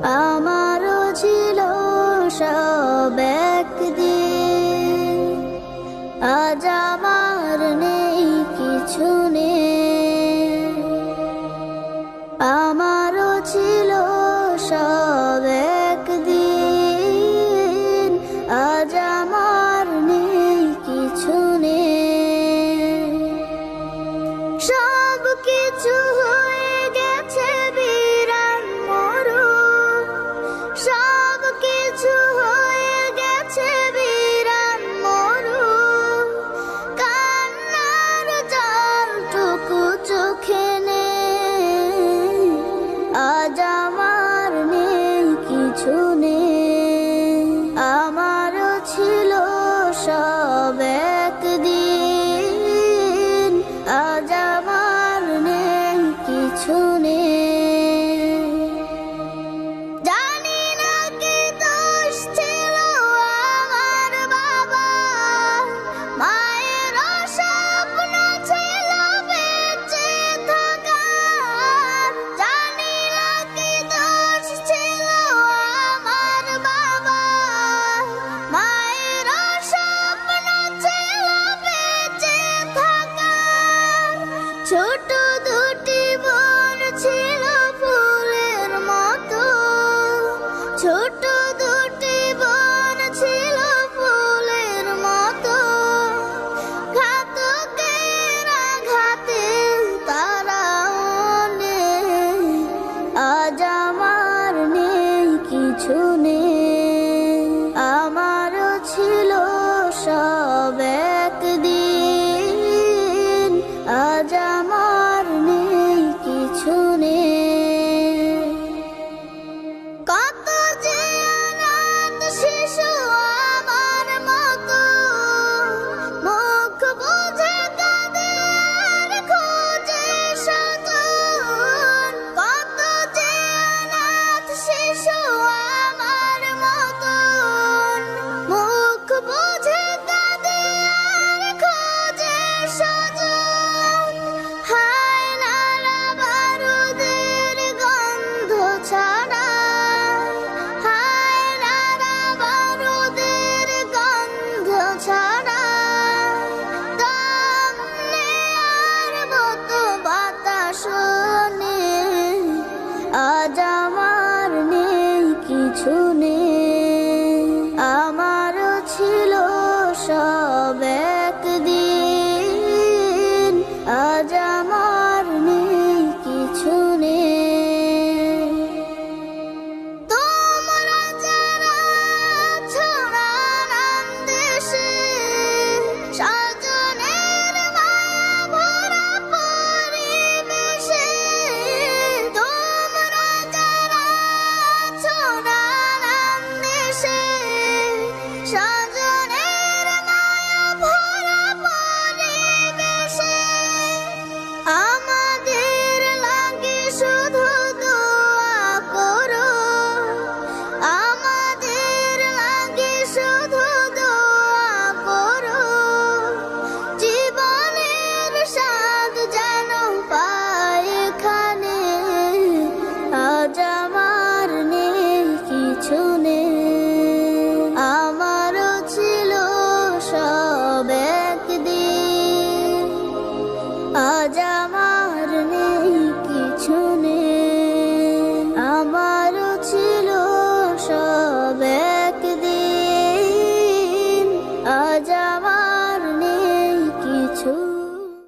আমারও ছিল সব একদিন, আজ আমার নেই কিছু নেই। আমারও ছিল সব একদিন, আজ আমার নেই কিছু নেই। সব কিছু হয়ে গেছে বিরান মরু, সব কিছু হয়ে গেছে বিরান মরু। কান্নার জলটুকু চোখে নেই, আজ আমার নেই কিছু নেই। আমারও ছিল সব একদিন, আজ আমার নেই কিছু নেই। জানি না কি দোষ ছিল আমার বাবা, মায়ের স্বপ্ন ছিল বেঁচে থাকার। জানি না কি দোষ ছিল আমার বাবা, মায়ের স্বপ্ন ছিল বেঁচে থাকার। ছোট দুটি বোন ছিল ফুলের মতো, ছোট দুটি বোন ছিল ফুলের মতো। ঘাতকের আঘাতে তারাও নেই, আজ আমার নেই কিছু নেই।